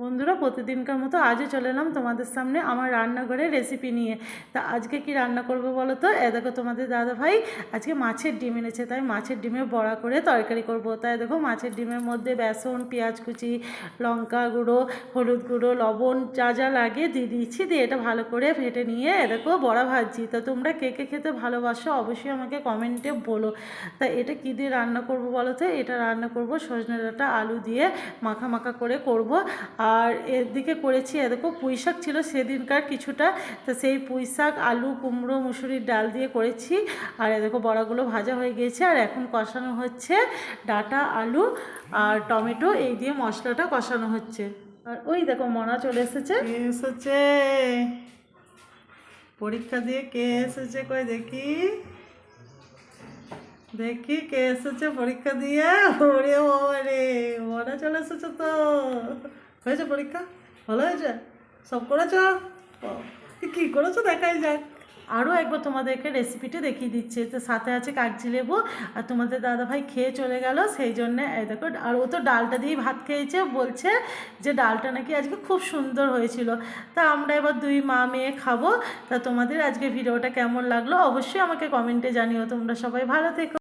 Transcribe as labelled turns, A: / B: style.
A: বন্ধুরা, প্রতিদিনকার মতো আজও চলে এলাম তোমাদের সামনে আমার রান্নাঘরের রেসিপি নিয়ে। তা আজকে কি রান্না করব বলো তো? দেখো, তোমাদের দাদা ভাই আজকে মাছের ডিম এনেছে, তাই মাছের ডিমের বড়া করে তরকারি করব। তাই দেখো, মাছের ডিমের মধ্যে বেসন, পেঁয়াজ কুচি, লঙ্কা গুঁড়ো, হলুদ গুঁড়ো, লবণ যা যা লাগে দিয়ে দিয়েছি। দিয়ে এটা ভালো করে ফেটে নিয়ে দেখো বড়া ভাজছি। তা তোমরা কে কে খেতে ভালোবাসো অবশ্যই আমাকে কমেন্টে বলো। তা এটা কী দিয়ে রান্না করব বলো তো? এটা রান্না করব সজনে ডাঁটা আলু দিয়ে মাখা মাখা করে করব। আর এদিকে করেছি দেখো, পুঁই শাক ছিল সেদিনকার কিছুটা, তো সেই পুঁই শাক, আলু, কুমড়ো, মুসুরির ডাল দিয়ে করেছি। আর দেখো বড়াগুলো ভাজা হয়ে গিয়েছে, আর এখন কষানো হচ্ছে ডাঁটা, আলু আর টমেটো, এই দিয়ে মশলাটা কষানো হচ্ছে। আর ওই দেখো মনা চলে এসেছে। কে এসেছে? পরীক্ষা দিয়ে কে এসেছে? কই দেখি দেখি কে এসেছে পরীক্ষা দিয়ে। ওরে বাবা রে, মনা চলে এসেছে তো। হয়েছে পরীক্ষা? ভালো হয়েছে? সব করেছ? কী করেছো দেখাই যাক। আরও একবার তোমাদেরকে রেসিপিটা দেখিয়ে দিচ্ছে। তো সাথে আছে কাগজি লেবু। আর তোমাদের দাদাভাই খেয়ে চলে গেল, সেই জন্যে দেখো। আর ও তো ডালটা দিয়েই ভাত খেয়েছে, বলছে যে ডালটা নাকি আজকে খুব সুন্দর হয়েছিল। তা আমরা এবার দুই মা মেয়ে খাবো। তা তোমাদের আজকে ভিডিওটা কেমন লাগলো অবশ্যই আমাকে কমেন্টে জানিও। তোমরা সবাই ভালো থেকো।